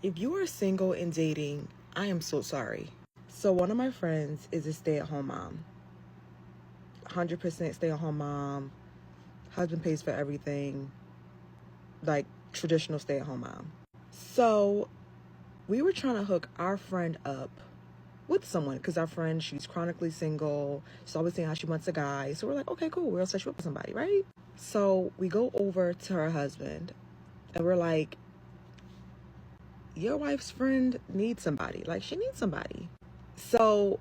If you are single and dating, I am so sorry. So one of my friends is a stay-at-home mom. 100% stay-at-home mom. Husband pays for everything. Like traditional stay-at-home mom. So we were trying to hook our friend up with someone because our friend, she's chronically single. She's always saying how she wants a guy. So we're like, okay, cool. We'll set you up with somebody, right? So we go over to her husband and we're like, your wife's friend needs somebody. Like, she needs somebody. So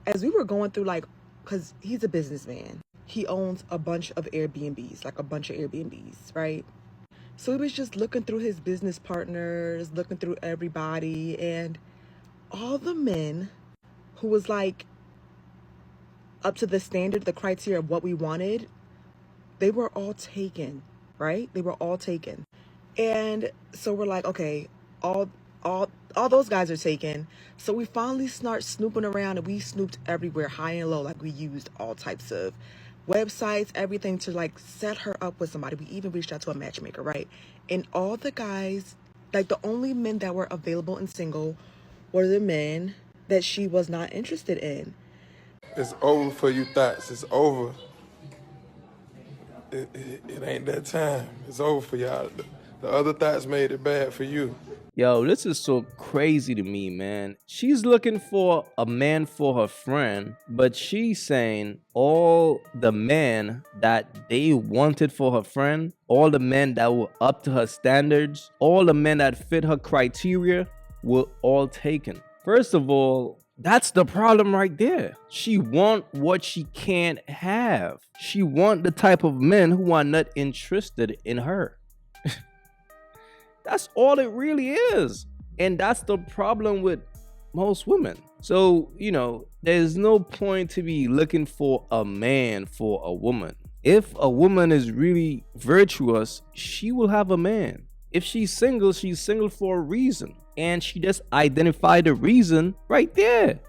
as we were going through, like, because he's a businessman, he owns a bunch of Airbnbs, like a bunch of Airbnbs, right? So he was just looking through his business partners, looking through everybody, and all the men who was like up to the standard, the criteria of what we wanted, they were all taken, right? They were all taken. And so we're like, okay, all those guys are taken. So we finally start snooping around, and we snooped everywhere, high and low. Like, we used all types of websites, everything to like set her up with somebody. We even reached out to a matchmaker, right? And all the guys, like the only men that were available and single were the men that she was not interested in. It's over for you thoughts. It's over. It ain't that time. It's over for y'all. The other thoughts made it bad for you. Yo, this is so crazy to me, man. She's looking for a man for her friend, but she's saying all the men that they wanted for her friend, all the men that were up to her standards, all the men that fit her criteria were all taken. First of all, that's the problem right there. She want what she can't have. She want the type of men who are not interested in her. That's all it really is. And that's the problem with most women. So, there's no point to be looking for a man for a woman. If a woman is really virtuous, she will have a man. If she's single for a reason. And she just identified the reason right there.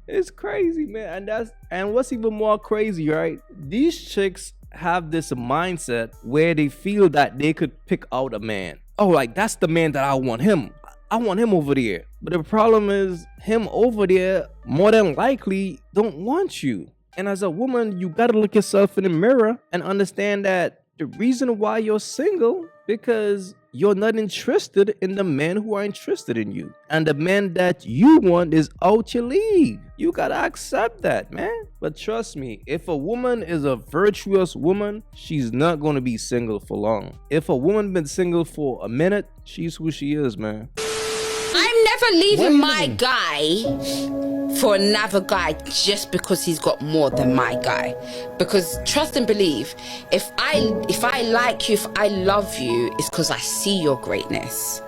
It's crazy, man. And what's even more crazy, right? These chicks have this mindset where they feel that they could pick out a man. Oh, like, that's the man that I want him. I want him over there. But the problem is, him over there more than likely don't want you. And as a woman, you gotta look yourself in the mirror and understand that the reason why you're single, because you're not interested in the men who are interested in you. And the man that you want is out your league. You gotta accept that, man. But trust me, if a woman is a virtuous woman, she's not gonna be single for long. If a woman been single for a minute, she's who she is, man. I'm never leaving my guy for another guy just because he's got more than my guy. Because trust and believe, if I like you, if I love you, it's because I see your greatness.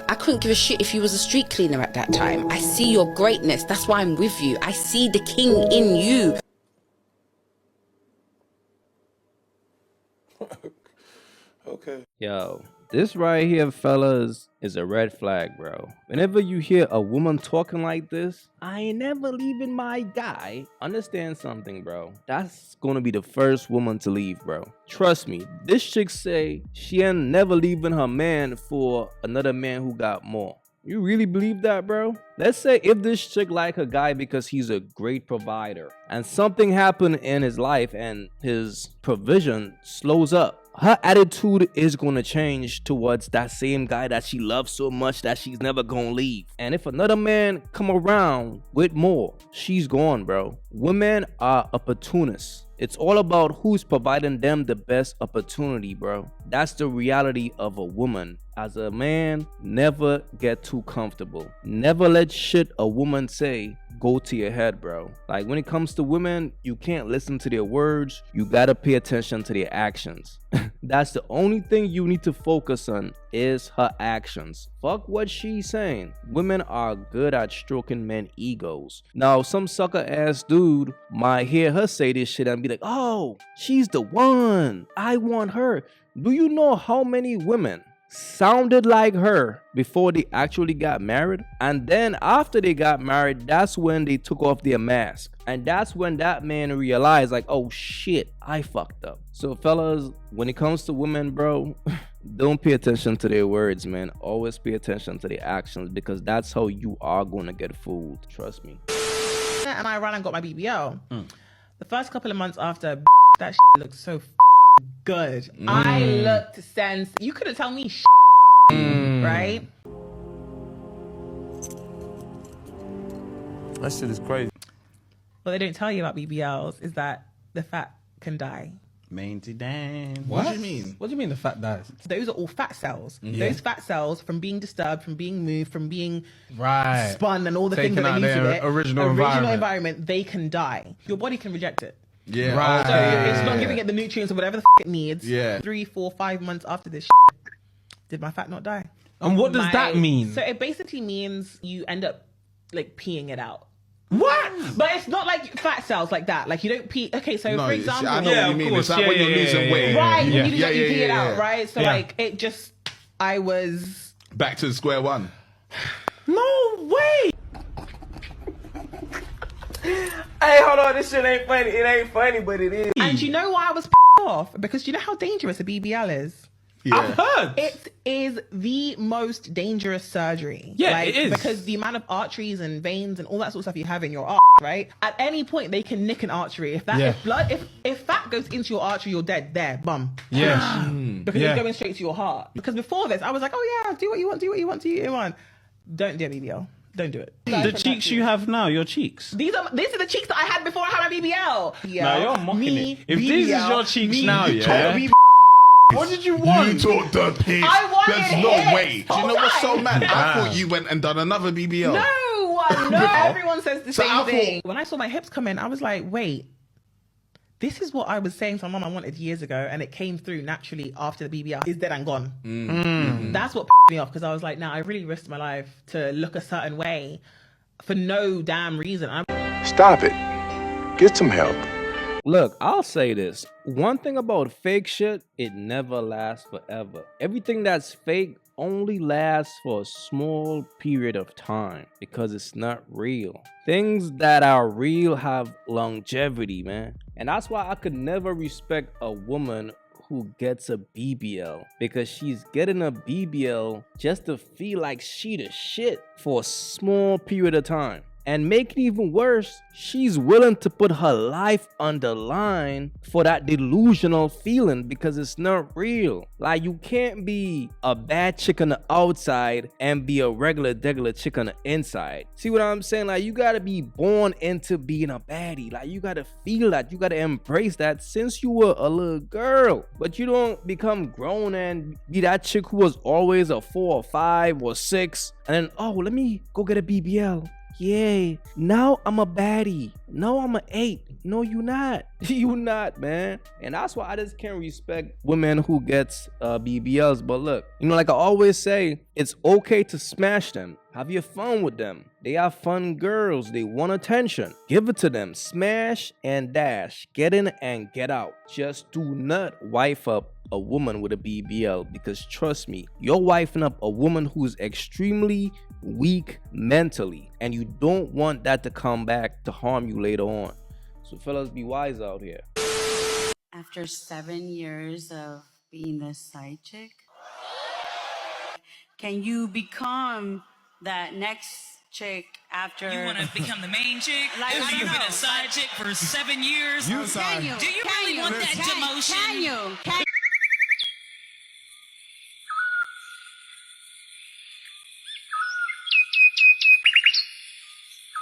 I couldn't give a shit if you was a street cleaner at that time. I see your greatness. That's why I'm with you. I see the king in you. Okay. Yo, this right here, fellas, is a red flag, bro. Whenever you hear a woman talking like this, I ain't never leaving my guy. Understand something, bro. That's gonna be the first woman to leave, bro. Trust me, this chick say she ain't never leaving her man for another man who got more. You really believe that, bro? Let's say if this chick like a guy because he's a great provider and something happened in his life and his provision slows up, her attitude is going to change towards that same guy that she loves so much that she's never going to leave. And if another man come around with more, she's gone, bro. Women are opportunists. It's all about who's providing them the best opportunity, bro. That's the reality of a woman. As a man, never get too comfortable. Never let shit a woman say go to your head, bro. Like, when it comes to women, you can't listen to their words. You gotta pay attention to their actions. That's the only thing you need to focus on is her actions. Fuck what she's saying. Women are good at stroking men egos. Now, some sucker ass dude might hear her say this shit and be like, oh, she's the one. I want her. Do you know how many women sounded like her before they actually got married? And then after they got married, that's when they took off their mask. And that's when that man realized, like, oh shit, I fucked up. So fellas, when it comes to women, bro, Don't pay attention to their words, man. Always pay attention to their actions because that's how you are going to get fooled. Trust me. And I ran and got my BBL. The first couple of months after, that looked so good. I looked sense. You couldn't tell me right? That shit is crazy. What they don't tell you about BBLs is that the fat can die. Mainty damn. What do you mean? What do you mean the fat dies? Those are all fat cells. Those fat cells, from being disturbed, from being moved, from being spun, and all the things that they need to it, original environment, they can die. Your body can reject it. Yeah. Right. So it's not giving it the nutrients or whatever the it needs. Yeah. 3, 4, 5 months after this, did my fat not die? And what does that mean? So it basically means you end up like peeing it out. What? But it's not like fat cells like that. Like you don't pee. Okay, so for example, I know what you mean. It's like when you're losing weight. right? You pee it out, right? So like it just, I was back to square one. no way. Hey, hold on. This shit ain't funny. It ain't funny, but it is. And you know why I was off? Because you know how dangerous a BBL is. Yeah. I've heard. It is the most dangerous surgery. Yeah, like, it is. Because the amount of arteries and veins and all that sort of stuff you have in your arm, right? At any point, they can nick an artery. If fat goes into your artery, you're dead there, bum. Yeah. Because Yeah. it's going straight to your heart. Because before this, I was like, oh yeah, do what you want, do what you want, do what you want. Don't do a BBL. Don't do it. The cheeks you have now, your cheeks. These are the cheeks that I had before I had my BBL. Now you're mocking it. If these is your cheeks now, yeah. What did you want? You took the piss. I wanted There's no it. way. Do you know what's so mad? I thought you went and done another BBL. No, everyone says the same thing. When I saw my hips come in, I was like, wait, this is what I was saying to my mom I wanted years ago, and it came through naturally after the BBL. It's dead and gone. That's what pissed me off, because I was like, I really risked my life to look a certain way for no damn reason. Stop it. Get some help. Look, I'll say this. One thing about fake shit, it never lasts forever. Everything that's fake only lasts for a small period of time because it's not real. Things that are real have longevity, man. And that's why I could never respect a woman who gets a BBL, because she's getting a BBL just to feel like she the shit for a small period of time. And make it even worse, she's willing to put her life on the line for that delusional feeling because it's not real. Like, you can't be a bad chick on the outside and be a regular chick on the inside. See what I'm saying? Like, you gotta be born into being a baddie. Like, you gotta feel that. You gotta embrace that since you were a little girl. But you don't become grown and be that chick who was always a 4 or 5 or 6. And then, oh, let me go get a BBL. Yay, now I'm a baddie. No, I'm an 8. No, you not. You not, man. And that's why I just can't respect women who gets BBLs. But look, like I always say, it's okay to smash them. Have your fun with them. They are fun girls. They want attention. Give it to them. Smash and dash. Get in and get out. Just do not wife up a woman with a BBL, because trust me, you're wifing up a woman who's extremely weak mentally, and you don't want that to come back to harm you later on. So fellas, be wise out here. After 7 years of being the side chick, can you become that next chick after? You want to become the main chick? Like, After I you've don't been know. a side chick for 7 years? Can you? Do you really want that demotion? Can you?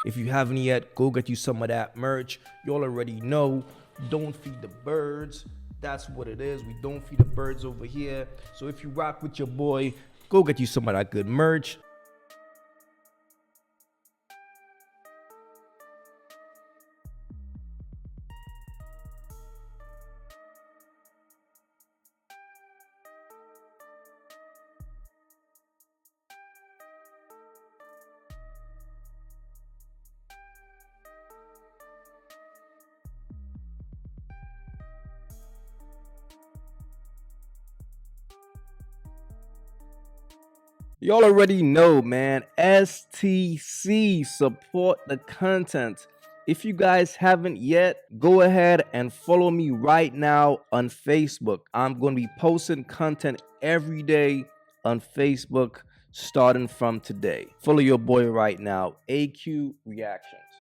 If you haven't yet, go get you some of that merch. Y'all already know, don't feed the birds. That's what it is. We don't feed the birds over here. So if you rock with your boy, go get you some of that good merch. Y'all already know, man. STC, support the content. If you guys haven't yet, go ahead and follow me right now on Facebook. I'm going to be posting content every day on Facebook starting from today. Follow your boy right now, AyeQ Reactions.